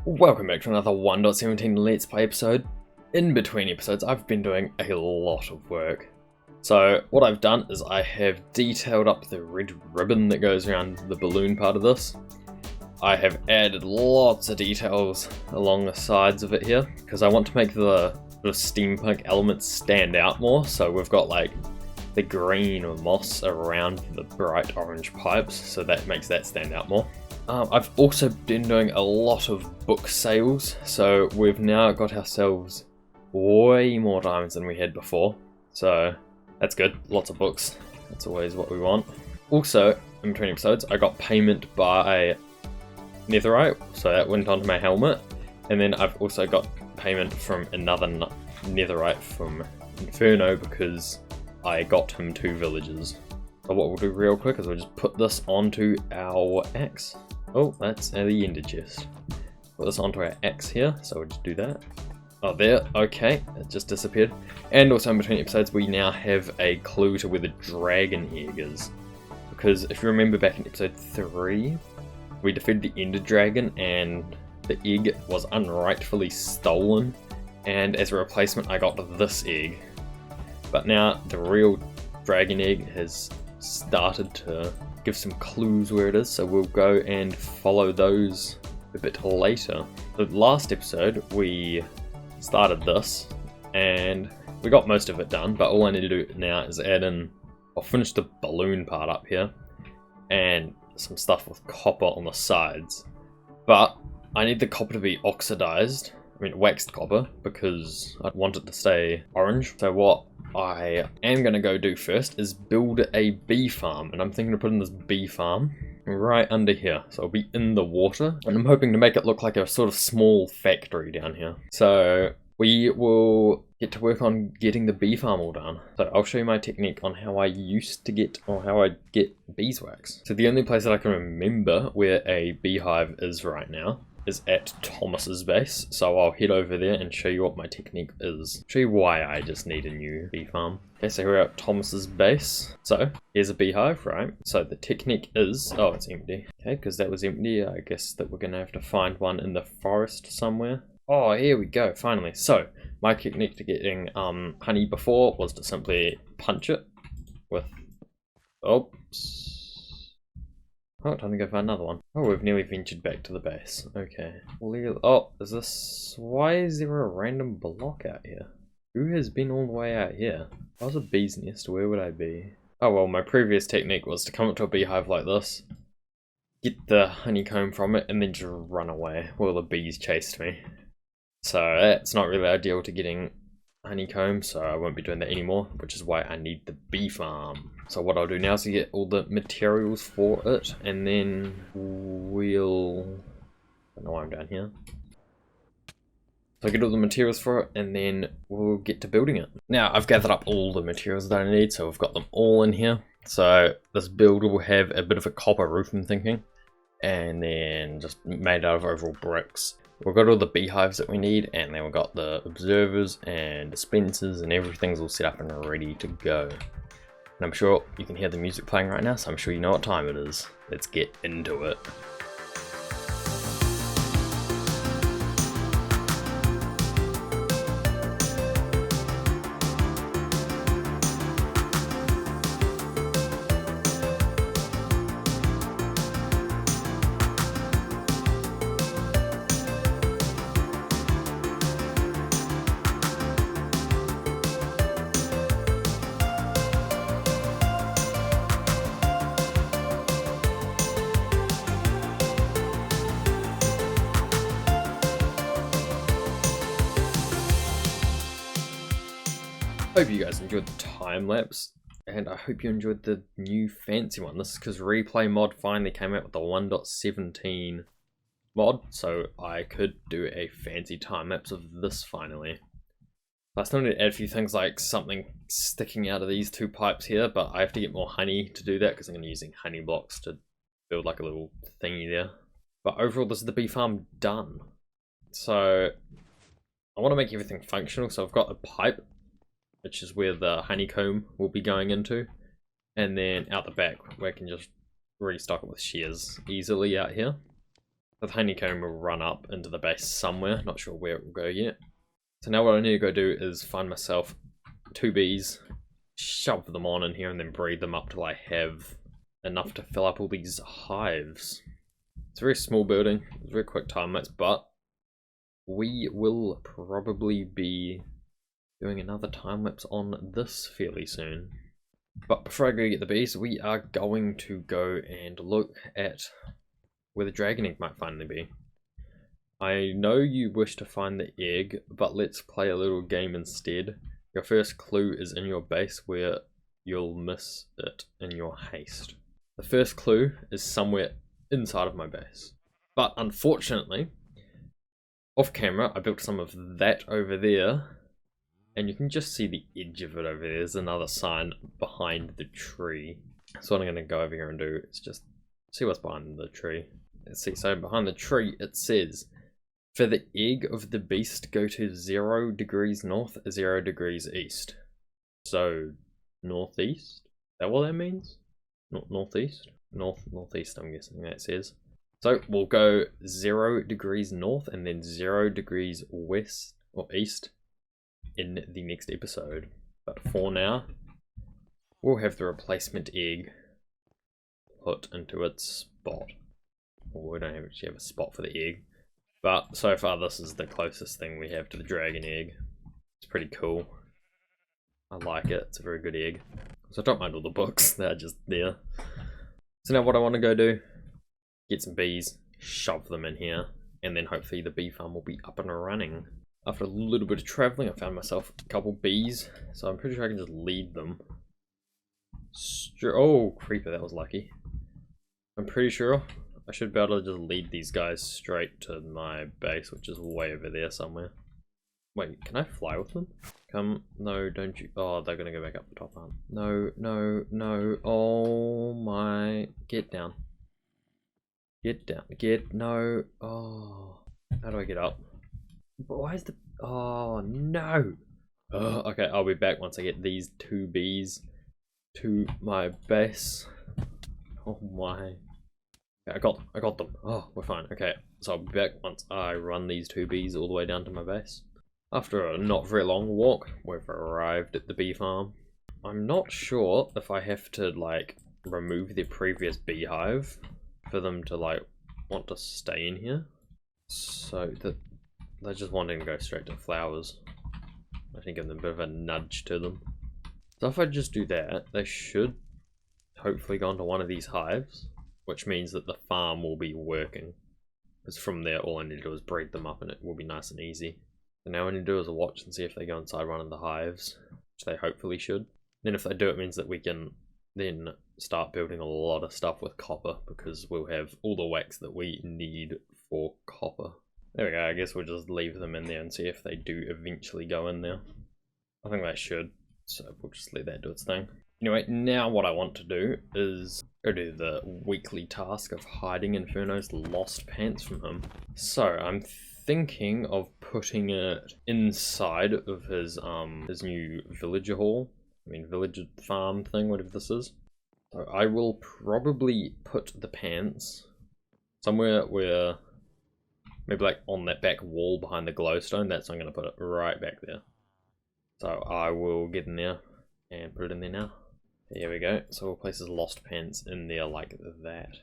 Welcome back to another 1.17 Let's Play episode. In between episodes, I've been doing a lot of work. So what I've done is I have detailed up the red ribbon that goes around the balloon part of this. I have added lots of details along the sides of it here, because I want to make the sort of steampunk elements stand out more. So we've got like the green or moss around the bright orange pipes, so that makes that stand out more. I've also been doing a lot of book sales, so we've now got ourselves way more diamonds than we had before, so that's good. Lots of books, that's always what we want. Also, in between episodes, I got payment by netherite, so that went onto my helmet, and then I've also got payment from another netherite from Inferno because I got him 2 villages. So what we'll do real quick is we'll just put this onto our axe. Oh, that's the ender chest. Put this onto our axe here, so we'll just do that. Oh, there, okay, it just disappeared. And also in between episodes, we now have a clue to where the dragon egg is. Because if you remember back in episode 3, we defeated the ender dragon and the egg was unrightfully stolen. And as a replacement, I got this egg. But now the real dragon egg has started to give some clues where it is, so we'll go and follow those a bit later. The last episode we started this and we got most of it done, but all I need to do now is add in, I'll finish the balloon part up here and some stuff with copper on the sides, but I need the copper to be oxidized, waxed copper, because I want it to stay orange. So what I am going to go do first is build a bee farm, and I'm thinking of putting this bee farm right under here, so it'll be in the water, and I'm hoping to make it look like a sort of small factory down here. So we will get to work on getting the bee farm all done. So I'll show you my technique on how I used to get, or how I get beeswax. So the only place that I can remember where a beehive is right now is at Thomas's base, so I'll head over there and show you what my technique is. Show you why I just need a new bee farm. Okay, so we're at Thomas's base. So here's a beehive, right? So the technique is, oh, it's empty. Okay, because that was empty, I guess that we're gonna have to find one in the forest somewhere. Oh, here we go, finally. So my technique to getting honey before was to simply punch it with, oops. Oh, time to go find another one. Oh, we've nearly ventured back to the base. Okay. Oh, is this... Why is there a random block out here? Who has been all the way out here? If I was a bee's nest, where would I be? Oh, well, my previous technique was to come up to a beehive like this, get the honeycomb from it, and then just run away while the bees chased me. So that's not really ideal to getting honeycomb, so I won't be doing that anymore, which is why I need the bee farm. So what I'll do now is to get all the materials for it, and then we'll... I don't know why I'm down here. So I'll get all the materials for it, and then we'll get to building it. Now I've gathered up all the materials that I need, so we've got them all in here. So this build will have a bit of a copper roof, I'm thinking, and then just made out of overall bricks. We've got all the beehives that we need, and then we've got the observers and dispensers, and everything's all set up and ready to go. And I'm sure you can hear the music playing right now, so I'm sure you know what time it is. Let's get into it. Hope you guys enjoyed the time lapse, and I hope you enjoyed the new fancy one. This is because Replay Mod finally came out with the 1.17 mod, so I could do a fancy time lapse of this finally. I still need to add a few things like something sticking out of these 2 pipes here, but I have to get more honey to do that because I'm going to be using honey blocks to build like a little thingy there. But overall, this is the bee farm done. So I want to make everything functional, so I've got a pipe, which is where the honeycomb will be going into, and then out the back where I can just restock it with shears easily out here. The honeycomb will run up into the base somewhere, not sure where it will go yet. So now what I need to go do is find myself 2 bees, shove them on in here and then breed them up till I have enough to fill up all these hives. It's a very small building, it's a very quick time lapse, but we will probably be doing another time lapse on this fairly soon. But before I go get the bees, we are going to go and look at where the dragon egg might finally be. I know you wish to find the egg, but let's play a little game instead. Your first clue is in your base where you'll miss it in your haste. The first clue is somewhere inside of my base. But unfortunately, off camera, I built some of that over there. And you can just see the edge of it over there. There's another sign behind the tree. So what I'm going to go over here and do is just see what's behind the tree. Let's see, so behind the tree it says, for the egg of the beast go to 0 degrees north, 0 degrees east. So, northeast? Is that what that means? Northeast? Northeast I'm guessing that says. So we'll go 0 degrees north and then 0 degrees west or east in the next episode. But for now, we'll have the replacement egg put into its spot. Well, we don't actually have a spot for the egg, but so far this is the closest thing we have to the dragon egg. It's pretty cool. I like it, it's a very good egg. So I don't mind all the books, they're just there. So now what I want to go do, get some bees, shove them in here, and then hopefully the bee farm will be up and running. After a little bit of travelling, I found myself a couple bees, so I'm pretty sure I can just lead them. Oh, creeper, that was lucky. I'm pretty sure I should be able to just lead these guys straight to my base, which is way over there somewhere. Wait, can I fly with them? Come, no, don't you. Oh, they're gonna go back up the top, aren't they? No, no, no. Oh my. Get down. Get down. No. Oh. How do I get up? But why is the. Oh, no. Oh, okay, I'll be back once I get these 2 bees to my base. Oh my. I got them. Oh, we're fine. Okay, so I'll be back once I run these 2 bees all the way down to my base. After a not very long walk, we've arrived at the bee farm. I'm not sure if I have to, like, remove their previous beehive for them to, like, want to stay in here. So, they're just wanting to go straight to flowers. I think give them a bit of a nudge to them. So if I just do that, they should hopefully go into one of these hives, which means that the farm will be working. Because from there, all I need to do is breed them up and it will be nice and easy. So now what I need to do is watch and see if they go inside one of the hives, which they hopefully should. Then if they do, it means that we can then start building a lot of stuff with copper, because we'll have all the wax that we need for copper. There we go, I guess we'll just leave them in there and see if they do eventually go in there. I think they should, so we'll just let that do its thing. Anyway, now what I want to do is go do the weekly task of hiding Inferno's lost pants from him. So I'm thinking of putting it inside of his new villager hall. I mean villager farm thing, whatever this is. So I will probably put the pants somewhere where, maybe like on that back wall behind the glowstone. That's I'm going to put it right back there. So I will get in there and put it in there now. There we go. So we'll place his lost pants in there like that.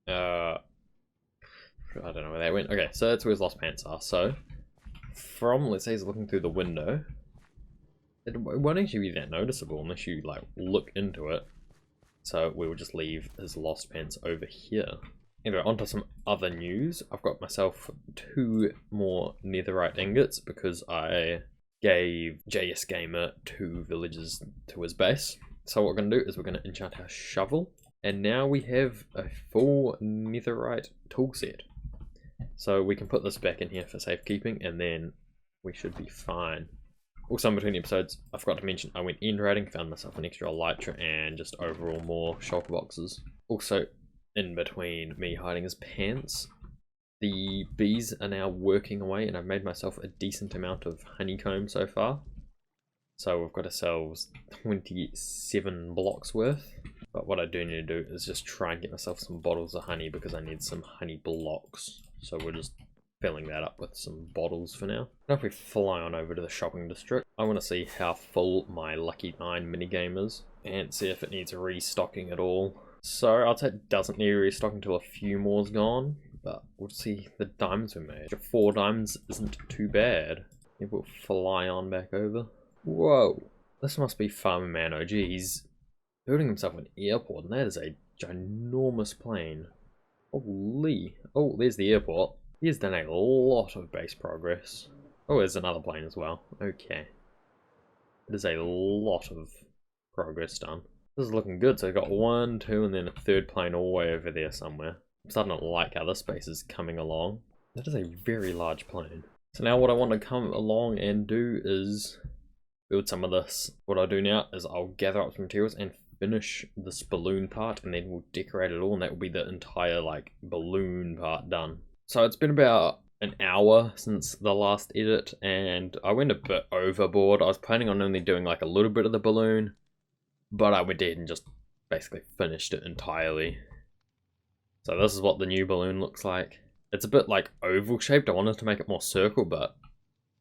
I don't know where that went. Okay, so that's where his lost pants are. So from, let's say he's looking through the window, it won't actually be that noticeable unless you like look into it. So we will just leave his lost pants over here. Anyway, onto some other news. I've got myself 2 more netherite ingots because I gave JS Gamer 2 villages to his base. So what we're going to do is we're going to enchant our shovel. And now we have a full netherite toolset. So we can put this back in here for safekeeping and then we should be fine. Also in between episodes, I forgot to mention I went end raiding, found myself an extra elytra and just overall more shulker boxes. Also in between me hiding his pants, the bees are now working away and I've made myself a decent amount of honeycomb so far. So we've got ourselves 27 blocks worth. But what I do need to do is just try and get myself some bottles of honey because I need some honey blocks. so we're just filling that up with some bottles for now. Now if we fly on over to the shopping district, I want to see how full my Lucky 9 minigame is and see if it needs restocking at all. So I'd say it doesn't need restocking until a few more's gone, but we'll see the diamonds we made. 4 diamonds isn't too bad. Maybe we'll fly on back over. Whoa, this must be Farmer Man OG. He's building himself an airport, and that is a ginormous plane. Holy, oh, there's the airport. He has done a lot of base progress. Oh, there's another plane as well. Okay. There's a lot of progress done. This is looking good. So I've got 1, 2, and then a 3rd plane all the way over there somewhere. I'm starting to like how this space is coming along. That is a very large plane. So now what I want to come along and do is build some of this. What I'll do now is I'll gather up some materials and finish this balloon part, and then we'll decorate it all, and that will be the entire like balloon part done. So it's been about an hour since the last edit, and I went a bit overboard. I was planning on only doing like a little bit of the balloon, but I went ahead and just basically finished it entirely. So this is what the new balloon looks like. It's a bit like oval shaped. I wanted to make it more circle, but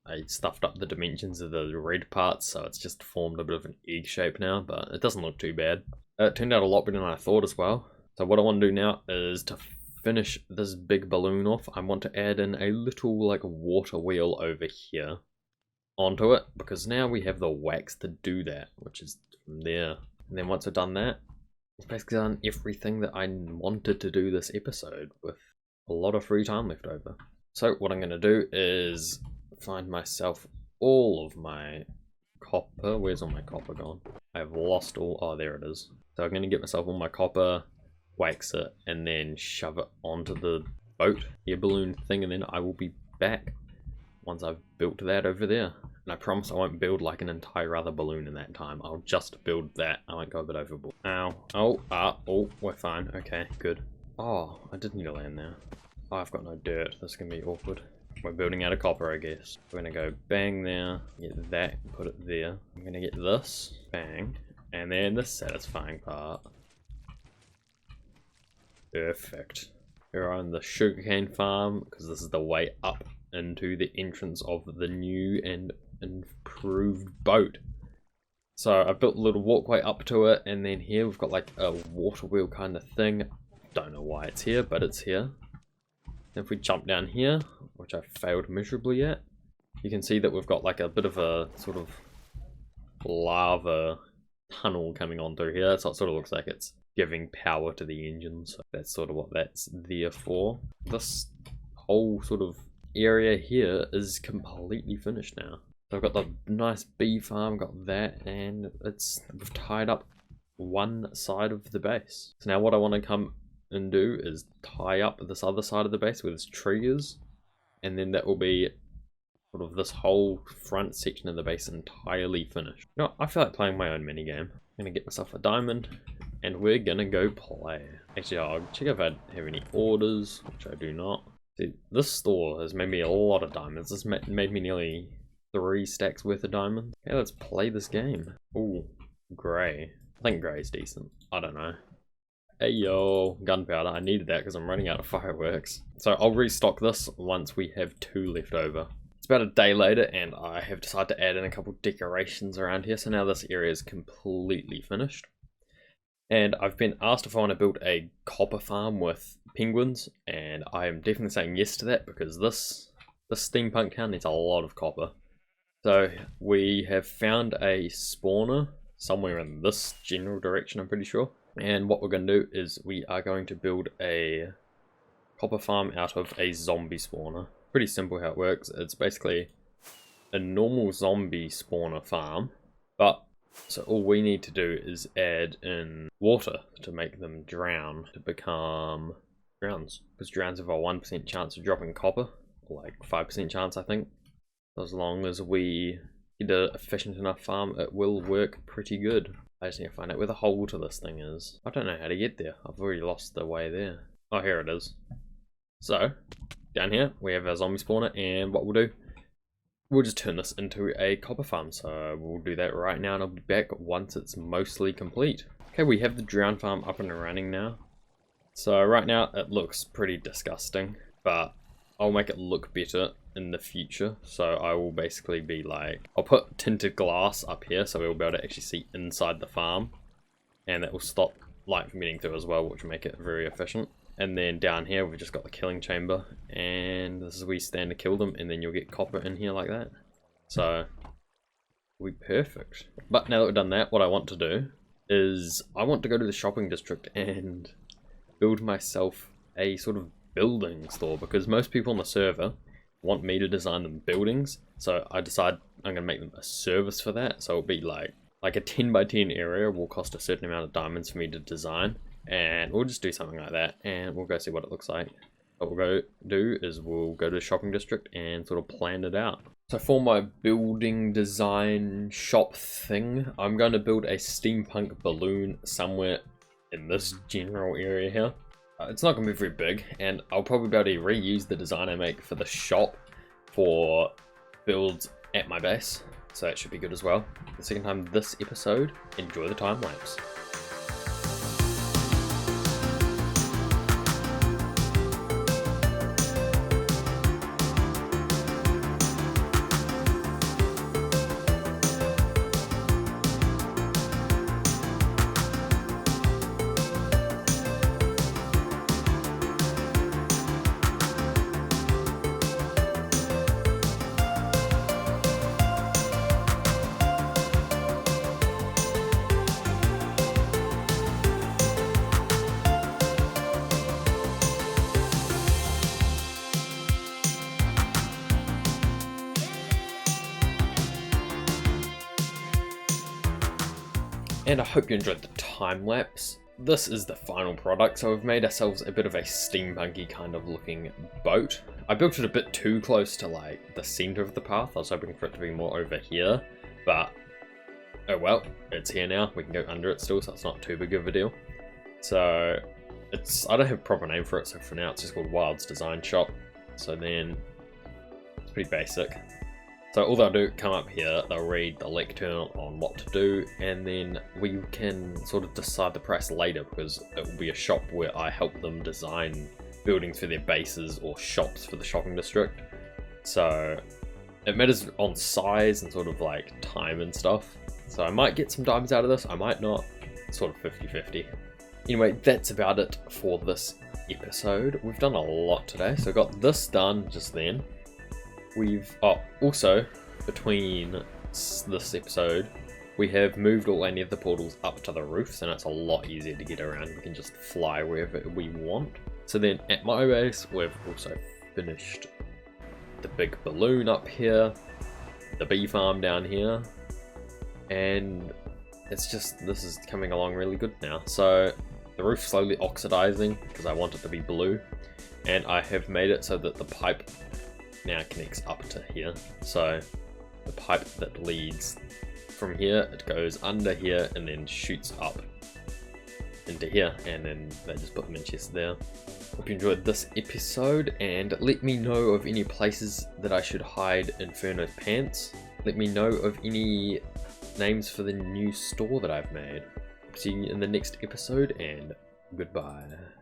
I stuffed up the dimensions of the red parts, so it's just formed a bit of an egg shape now, but it doesn't look too bad. It turned out a lot better than I thought as well. So what I want to do now is to finish this big balloon off. I want to add in a little like water wheel over here onto it, because now we have the wax to do that, which is from there. And then once I've done that, it's basically done everything that I wanted to do this episode with a lot of free time left over. So what I'm going to do is find myself all of my copper. Where's all my copper gone? I've lost all, oh there it is. So I'm going to get myself all my copper, wax it, and then shove it onto the boat, air balloon thing, and then I will be back once I've built that over there. And I promise I won't build like an entire other balloon in that time. I'll just build that. I won't go a bit overboard. Ow. Oh, we're fine. Okay, good. Oh, I did need to land there. Oh, I've got no dirt. This is going to be awkward. We're building out of copper, I guess. We're going to go bang there, get that, put it there. I'm going to get this, bang, and then the satisfying part. Perfect. We're on the sugarcane farm, because this is the way up into the entrance of the new and improved boat. So I built a little walkway up to it, and then here we've got like a water wheel kind of thing. Don't know why it's here, but it's here. If we jump down here, which I failed miserably at, you can see that we've got like a bit of a sort of lava tunnel coming on through here. That's what it sort of looks like. It's giving power to the engine, so that's sort of what that's there for. This whole sort of area here is completely finished now. So I've got the nice bee farm, got that, and we've tied up one side of the base. So now what I want to come and do is tie up this other side of the base where this tree is, and then that will be sort of this whole front section of the base entirely finished. You know, I feel like playing my own minigame. I'm gonna get myself a diamond, and we're gonna go play. Actually, I'll check if I have any orders, which I do not. See, this store has made me a lot of diamonds. This made me nearly 3 stacks worth of diamonds. Okay, let's play this game. Ooh, grey. I think grey's decent. I don't know. Hey yo, gunpowder. I needed that because I'm running out of fireworks. So I'll restock this once we have 2 left over. It's about a day later, and I have decided to add in a couple decorations around here. So now this area is completely finished. And I've been asked if I want to build a copper farm with penguins, and I am definitely saying yes to that, because this steampunk town needs a lot of copper. So we have found a spawner somewhere in this general direction, I'm pretty sure. And what we're going to do is we are going to build a copper farm out of a zombie spawner. Pretty simple how it works. It's basically a normal zombie spawner farm, but so all we need to do is add in water to make them drown, to become drowns. Because drowns have a 1% chance of dropping copper, or like 5% chance I think. As long as we get an efficient enough farm, it will work pretty good. I just need to find out where the hole to this thing is. I don't know how to get there. I've already lost the way there. Oh, here it is. So, down here we have our zombie spawner, and what we'll do, we'll just turn this into a copper farm. So we'll do that right now, and I'll be back once it's mostly complete. Okay, we have the drown farm up and running now. So right now it looks pretty disgusting, but I'll make it look better in the future. So I will basically be like, I'll put tinted glass up here so we'll be able to actually see inside the farm, and that will stop light from getting through as well, which will make it very efficient. And then down here we've just got the killing chamber, and this is where you stand to kill them, and then you'll get copper in here like that. So it'll be perfect. But now that we've done that, what I want to do is I want to go to the shopping district and build myself a sort of building store, because most people on the server want me to design them buildings. So I decide I'm going to make them a service for that. So it'll be like a 10 by 10 area will cost a certain amount of diamonds for me to design. And we'll just do something like that, and we'll go see what it looks like. What we'll go do is we'll go to the shopping district and sort of plan it out. So for my building design shop thing, I'm going to build a steampunk balloon somewhere in this general area here. It's not going to be very big, and I'll probably be able to reuse the design I make for the shop for builds at my base. So that should be good as well. The second time this episode, enjoy the time lapse. And I hope you enjoyed the time lapse. This is the final product, so we've made ourselves a bit of a steampunky kind of looking boat. I built it a bit too close to like the center of the path. I was hoping for it to be more over here, but oh well, it's here now. We can go under it still, so it's not too big of a deal. So I don't have a proper name for it, so for now it's just called Wild's Design Shop. So then it's pretty basic. So all they'll do, come up here, they'll read the lectern on what to do, and then we can sort of decide the price later, because it will be a shop where I help them design buildings for their bases or shops for the shopping district. So it matters on size and sort of like time and stuff. So I might get some diamonds out of this, I might not. It's sort of 50-50. Anyway, that's about it for this episode. We've done a lot today, so I got this done just then. We've also, between this episode, we have moved all any of the portals up to the roof, so now it's a lot easier to get around. We can just fly wherever we want. So then at my base, we've also finished the big balloon up here, the bee farm down here, and it's just, this is coming along really good now. So the roof's slowly oxidizing because I want it to be blue, and I have made it so that the pipe now connects up to here. So the pipe that leads from here, it goes under here and then shoots up into here, and then they just put them in chests there. Hope you enjoyed this episode, and let me know of any places that I should hide Inferno's pants. Let me know of any names for the new store that I've made. See you in the next episode, and goodbye.